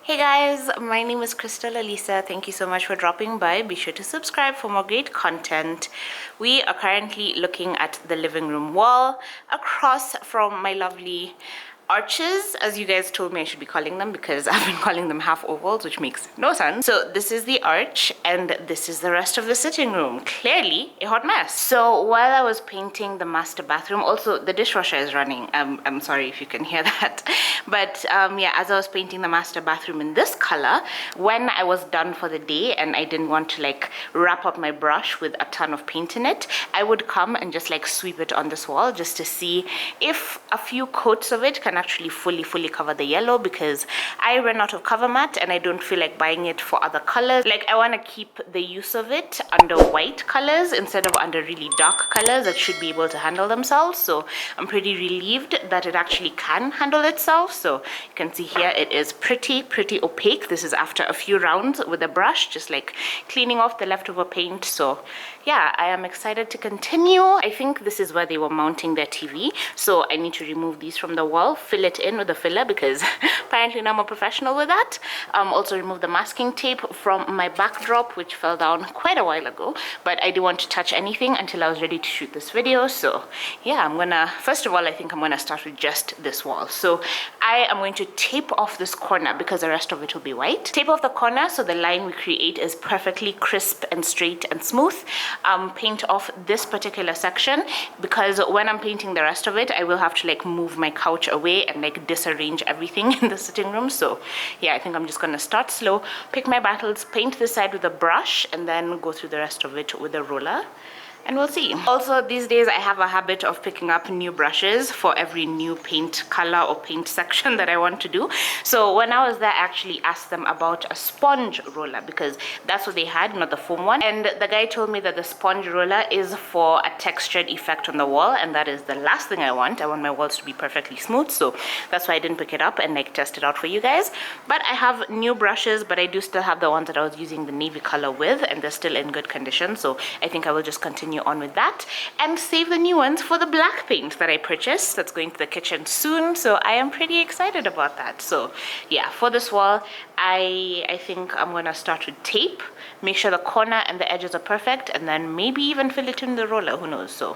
Hey guys, my name is Olisa. Thank you so much for dropping by. Be sure to subscribe for more great content. We are currently looking at the living room wall across from my lovely arches, as you guys told me I should be calling them, because I've been calling them half ovals, which makes no sense. So this is the arch and this is the rest of the sitting room. Clearly a hot mess. So while I was painting the master bathroom, also the dishwasher is running. I'm sorry if you can hear that. But yeah, as I was painting the master bathroom in this color, when I was done for the day and I didn't want to like wrap up my brush with a ton of paint in it, I would come and just like sweep it on this wall just to see if a few coats of it can actually fully cover the yellow, because I ran out of cover mat and I don't feel like buying it for other colors. Like, I want to keep the use of it under white colors instead of under really dark colors that should be able to handle themselves. So I'm pretty relieved that it actually can handle itself. So you can see here it is pretty opaque. This is after a few rounds with a brush, just like cleaning off the leftover paint. So yeah, I am excited to continue. I think this is where they were mounting their TV, so I need to remove these from the wall, fill it in with a filler, because apparently now I'm a professional with that. Also remove the masking tape from my backdrop, which fell down quite a while ago, but I didn't want to touch anything until I was ready to shoot this video. So yeah, I'm gonna, first of all, I think I'm gonna start with just this wall. So I am going to tape off this corner because the rest of it will be white. Tape off the corner so the line we create is perfectly crisp and straight and smooth. Paint off this particular section, because when I'm painting the rest of it, I will have to like move my couch away and like disarrange everything in the sitting room. So yeah, I think I'm just gonna start slow, pick my battles, paint this side with a brush, and then go through the rest of it with a roller. And we'll see. Also, these days I have a habit of picking up new brushes for every new paint color or paint section that I want to do. So when I was there, I actually asked them about a sponge roller, because that's what they had, not the foam one. And the guy told me that the sponge roller is for a textured effect on the wall, and that is the last thing I want. I want my walls to be perfectly smooth, so that's why I didn't pick it up and like test it out for you guys. But I have new brushes, but I do still have the ones that I was using the navy color with, and they're still in good condition. So I think I will just continue on with that and save the new ones for the black paint that I purchased that's going to the kitchen soon. So I am pretty excited about that. So yeah, for this wall, I think I'm gonna start with tape, make sure the corner and the edges are perfect, and then maybe even fill it in the roller, who knows. So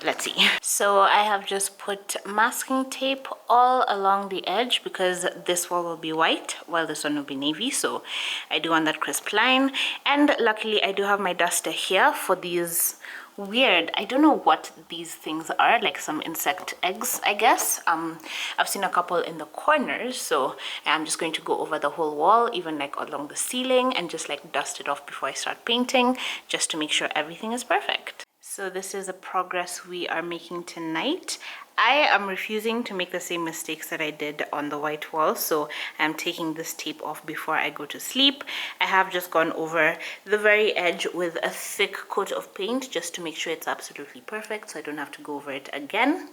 let's see. So I have just put masking tape all along the edge, because this wall will be white while this one will be navy. So I do want that crisp line, and luckily I do have my duster here for these weird, I don't know what these things are, like some insect eggs, I guess. I've seen a couple in the corners, so I'm just going to go over the whole wall, even like along the ceiling, and just like dust it off before I start painting, just to make sure everything is perfect. So this is the progress we are making tonight. I am refusing to make the same mistakes that I did on the white wall, so I'm taking this tape off before I go to sleep. I have just gone over the very edge with a thick coat of paint just to make sure it's absolutely perfect, so I don't have to go over it again.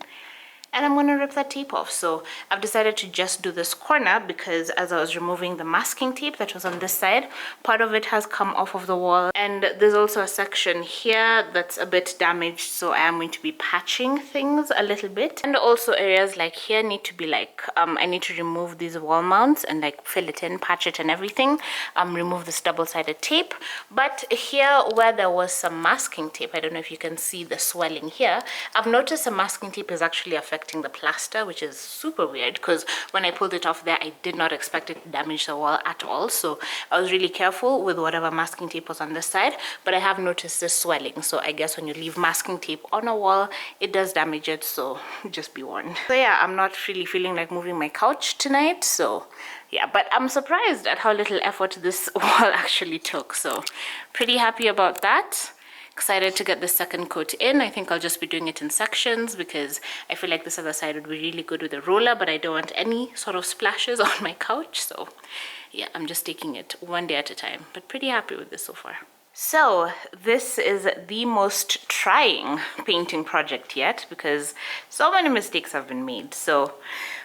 And I'm going to rip that tape off. So I've decided to just do this corner, because as I was removing the masking tape that was on this side, part of it has come off of the wall, and there's also a section here that's a bit damaged, so I am going to be patching things a little bit. And also areas like here need to be like, I need to remove these wall mounts and like fill it in, patch it and everything, remove this double-sided tape. But here where there was some masking tape, I don't know if you can see the swelling here, I've noticed the masking tape is actually affecting the plaster, which is super weird, because when I pulled it off there, I did not expect it to damage the wall at all. So I was really careful with whatever masking tape was on this side, but I have noticed this swelling. So I guess when you leave masking tape on a wall, it does damage it, so just be warned. So yeah, I'm not really feeling like moving my couch tonight, so yeah, but I'm surprised at how little effort this wall actually took, so pretty happy about that. Excited to get the second coat in. I think I'll just be doing it in sections, because I feel like this other side would be really good with a roller, but I don't want any sort of splashes on my couch. So yeah, I'm just taking it one day at a time, but pretty happy with this so far. So this is the most trying painting project yet, because so many mistakes have been made. So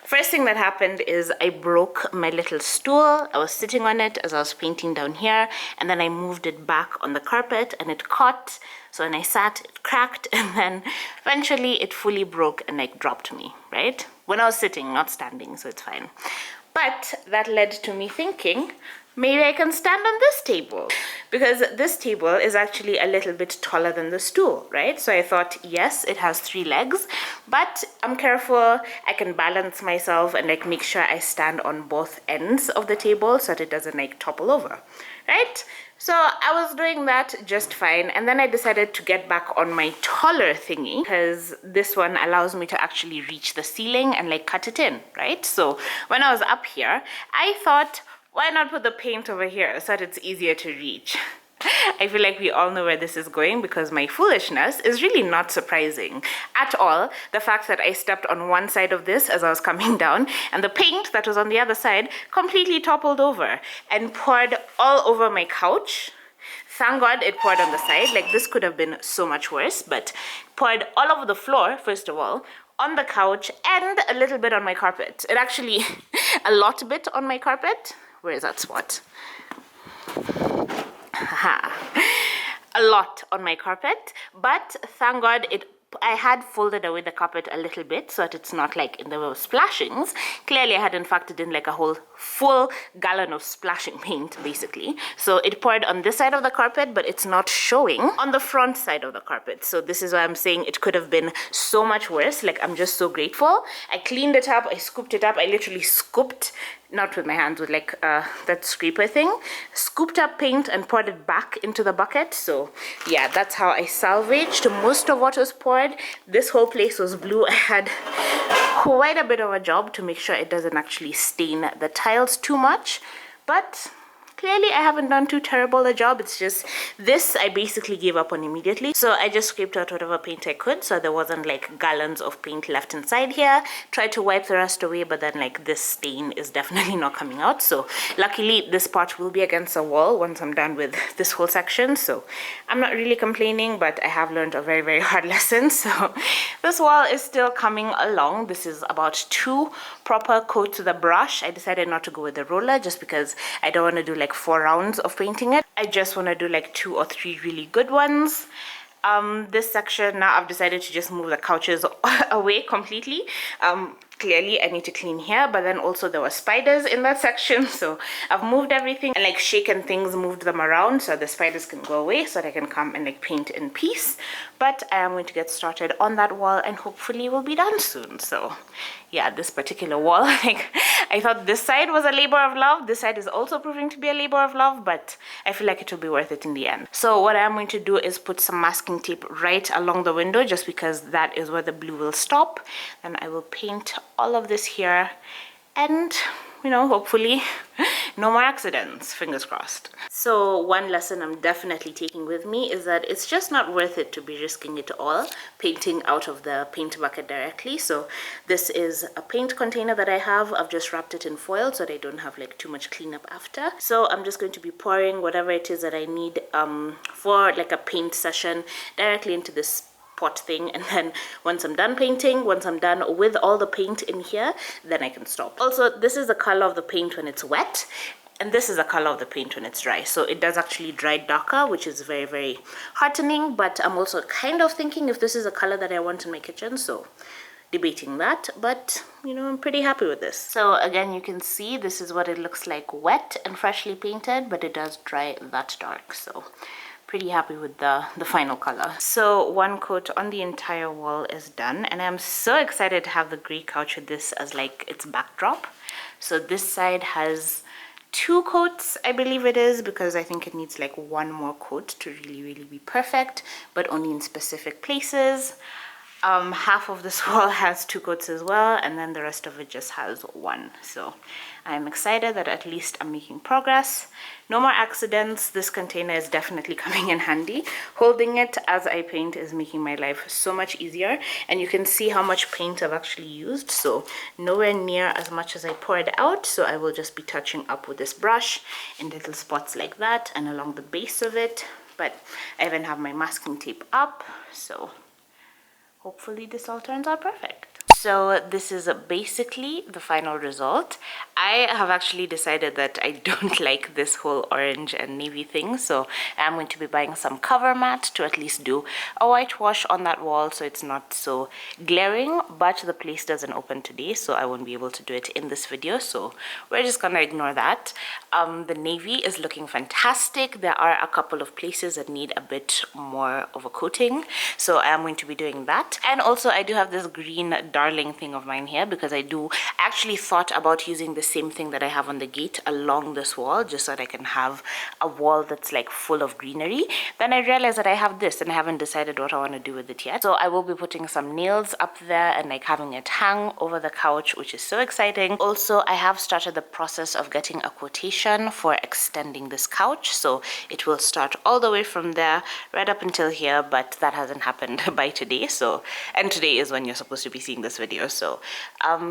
first thing that happened is I broke my little stool. I was sitting on it as I was painting down here, and then I moved it back on the carpet and it caught. So when I sat, it cracked, and then eventually it fully broke and like dropped me, right? When I was sitting, not standing, so it's fine. But that led to me thinking, maybe I can stand on this table, because this table is actually a little bit taller than the stool, right? So I thought, yes, it has 3 legs, but I'm careful. I can balance myself and like make sure I stand on both ends of the table so that it doesn't like topple over, right? So I was doing that just fine, and then I decided to get back on my taller thingy because this one allows me to actually reach the ceiling and like cut it in, right? So when I was up here, I thought, why not put the paint over here so that it's easier to reach? I feel like we all know where this is going because my foolishness is really not surprising at all. The fact that I stepped on one side of this as I was coming down and the paint that was on the other side completely toppled over and poured all over my couch. Thank God it poured on the side. Like, this could have been so much worse, but poured all over the floor, first of all, on the couch, and a little bit on my carpet. It actually, a lot bit on my carpet. Where is that spot? A lot on my carpet, but thank God I had folded away the carpet a little bit so that it's not like in the way of splashings. Clearly I hadn't factored in like a whole full gallon of splashing paint basically. So it poured on this side of the carpet, but it's not showing on the front side of the carpet. So this is why I'm saying it could have been so much worse. Like, I'm just so grateful. I cleaned it up, I scooped it up, I literally scooped, not with my hands, with like that scraper thing, scooped up paint and poured it back into the bucket. So yeah, that's how I salvaged most of what was poured. This whole place was blue. I had quite a bit of a job to make sure it doesn't actually stain the tiles too much, but clearly I haven't done too terrible a job. It's just this I basically gave up on immediately. So I just scraped out whatever paint I could so there wasn't like gallons of paint left inside here. Tried to wipe the rest away, but then like this stain is definitely not coming out. So luckily this part will be against the wall once I'm done with this whole section. So I'm not really complaining, but I have learned a very, very hard lesson. So this wall is still coming along. This is about 2 proper coats of the brush. I decided not to go with the roller just because I don't want to do like 4 rounds of painting it. I just want to do like 2 or 3 really good ones. This section now I've decided to just move the couches away completely. Clearly I need to clean here, but then also there were spiders in that section, so I've moved everything and like shaken things, moved them around so the spiders can go away so that I can come and like paint in peace. But I am going to get started on that wall and hopefully we'll be done soon. So yeah, this particular wall, like, I thought this side was a labor of love. This side is also proving to be a labor of love, but I feel like it will be worth it in the end. So what I'm going to do is put some masking tape right along the window just because that is where the blue will stop. Then I will paint all of this here and, you know, hopefully no more accidents, fingers crossed. So one lesson I'm definitely taking with me is that it's just not worth it to be risking it all painting out of the paint bucket directly. So this is a paint container that I have. I've just wrapped it in foil so that I don't have like too much cleanup after. So I'm just going to be pouring whatever it is that I need for like a paint session directly into this pot thing, and then once I'm done painting, once I'm done with all the paint in here, then I can stop. Also, this is the color of the paint when it's wet, and this is the color of the paint when it's dry. So it does actually dry darker, which is very, very heartening, but I'm also kind of thinking if this is a color that I want in my kitchen, so debating that, but you know, I'm pretty happy with this. So again, you can see this is what it looks like wet and freshly painted, but it does dry that dark, so pretty happy with the final color. So one coat on the entire wall is done, and I'm so excited to have the gray couch with this as like its backdrop. So this side has 2 coats, I believe it is, because I think it needs like 1 more coat to really, really be perfect, but only in specific places. Half of this wall has 2 coats as well, and then the rest of it just has 1. So I'm excited that at least I'm making progress. No more accidents. This container is definitely coming in handy. Holding it as I paint is making my life so much easier, and you can see how much paint I've actually used. So nowhere near as much as I poured out, so I will just be touching up with this brush in little spots like that and along the base of it. But I even have my masking tape up, so hopefully this all turns out perfect. So this is basically the final result. I have actually decided that I don't like this whole orange and navy thing, so I'm going to be buying some cover mat to at least do a whitewash on that wall so it's not so glaring. But the place doesn't open today, so I won't be able to do it in this video, so we're just gonna ignore that. The navy is looking fantastic. There are a couple of places that need a bit more of a coating, so I am going to be doing that. And also I do have this green darling thing of mine here because I do actually thought about using the same thing that I have on the gate along this wall, just so that I can have a wall that's like full of greenery. Then I realized that I have this and I haven't decided what I want to do with it yet, so I will be putting some nails up there and like having it hang over the couch, which is so exciting. Also, I have started the process of getting a quotation for extending this couch, so it will start all the way from there right up until here, but that hasn't happened by today. So, and today is when you're supposed to be seeing this video, so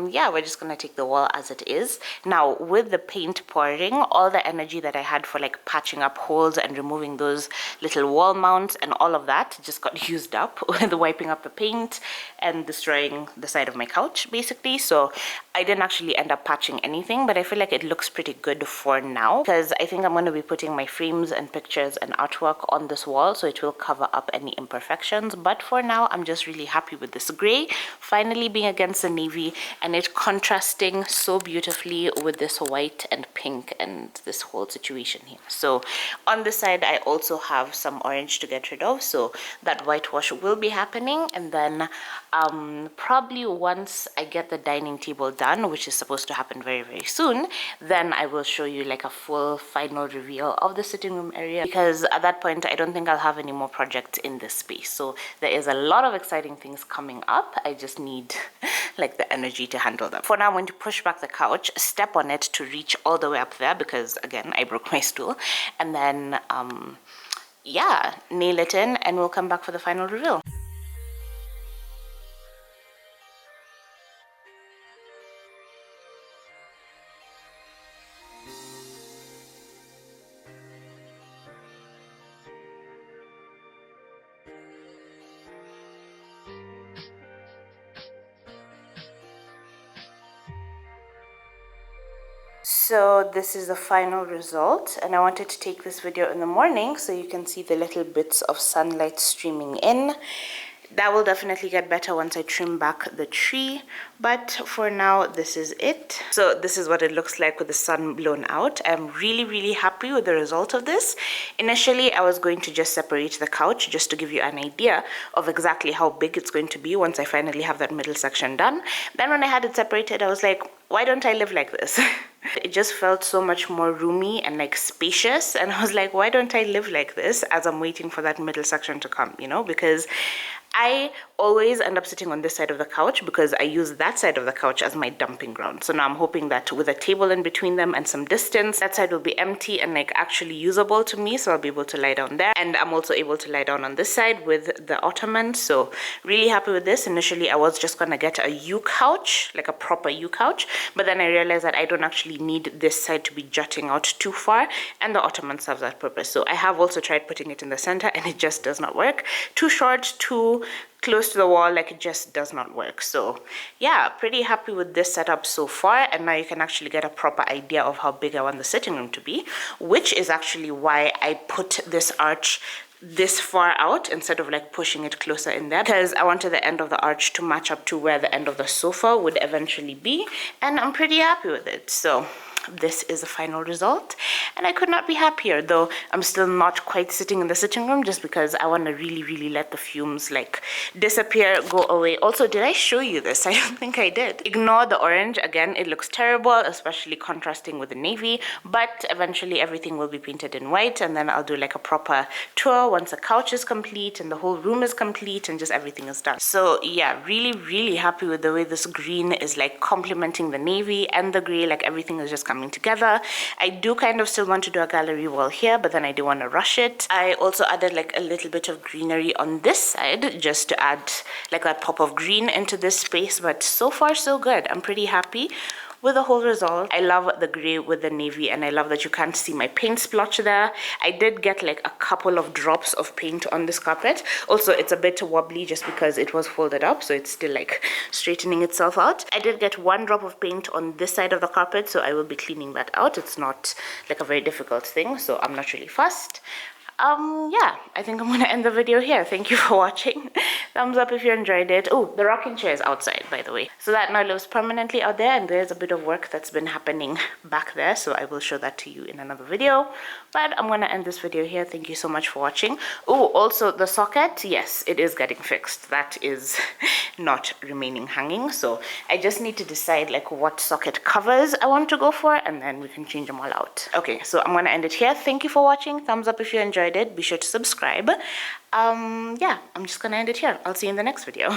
yeah, we're just gonna take the wall as it is. Now with the paint pouring, all the energy that I had for like patching up holes and removing those little wall mounts and all of that just got used up with wiping up the paint and destroying the side of my couch basically. So I didn't actually end up patching anything, but I feel like it looks pretty good for now because I think I'm going to be putting my frames and pictures and artwork on this wall, so it will cover up any imperfections. But for now, I'm just really happy with this gray finally being against the navy and it contrasting so beautifully with this white and pink and this whole situation here. So on this side, I also have some orange to get rid of, so that whitewash will be happening. And then probably once I get the dining table done, which is supposed to happen very, very soon, then I will show you like a full final reveal of the sitting room area, because at that point I don't think I'll have any more projects in this space. So there is a lot of exciting things coming up. I just need like the energy to handle them. For now, I'm going to push back the couch, step on it to reach all the way up there because again I broke my stool, and then yeah, nail it in and we'll come back for the final reveal. So this is the final result, and I wanted to take this video in the morning so you can see the little bits of sunlight streaming in. That will definitely get better once I trim back the tree, but for now this is it. So this is what it looks like with the sun blown out. I'm really, really happy with the result of this. Initially I was going to just separate the couch just to give you an idea of exactly how big it's going to be once I finally have that middle section done. Then when I had it separated, I was like, why don't I live like this? It just felt so much more roomy and like spacious, and I was like, why don't I live like this as I'm waiting for that middle section to come, you know, because I always end up sitting on this side of the couch because I use that side of the couch as my dumping ground. So now I'm hoping that with a table in between them and some distance, that side will be empty and like actually usable to me, so I'll be able to lie down there. And I'm also able to lie down on this side with the ottoman, so really happy with this. Initially I was just gonna get a U couch, like a proper U couch, but then I realized that I don't actually need this side to be jutting out too far, and the ottoman serves that purpose. So I have also tried putting it in the center and it just does not work. Too short, too close to the wall, like it just does not work. So yeah, pretty happy with this setup so far, and now you can actually get a proper idea of how big I want the sitting room to be, which is actually why I put this arch this far out instead of like pushing it closer in there, because I wanted the end of the arch to match up to where the end of the sofa would eventually be, and I'm pretty happy with it. So this is the final result, and I could not be happier, though I'm still not quite sitting in the sitting room just because I want to really let the fumes like disappear, go away. Also, did I show you this? I don't think I did. Ignore the orange. Again, it looks terrible, especially contrasting with the navy, but eventually everything will be painted in white, and then I'll do like a proper tour once the couch is complete and the whole room is complete and just everything is done. So yeah, really happy with the way this green is like complementing the navy and the gray, like everything is just coming together. I do kind of still want to do a gallery wall here, but then I do want to rush it. I also added like a little bit of greenery on this side just to add like that pop of green into this space, but so far so good. I'm pretty happy with the whole result. I love the gray with the navy, and I love that you can't see my paint splotch there. I did get like a couple of drops of paint on this carpet. Also, it's a bit wobbly just because it was folded up, so it's still like straightening itself out. I did get one drop of paint on this side of the carpet, so I will be cleaning that out. It's not like a very difficult thing, so I'm not really fussed. Yeah, I think I'm gonna end the video here. Thank you for watching. Thumbs up if you enjoyed it. Oh, the rocking chair is outside, by the way, so that now lives permanently out there, and there's a bit of work that's been happening back there, so I will show that to you in another video. But I'm gonna end this video here. Thank you so much for watching. Oh, also the socket, yes, it is getting fixed. That is not remaining hanging, so I just need to decide like what socket covers I want to go for, and then we can change them all out. Okay, so I'm gonna end it here. Thank you for watching. Thumbs up if you enjoyed it. Be sure to subscribe. Yeah, I'm just gonna end it here. I'll see you in the next video.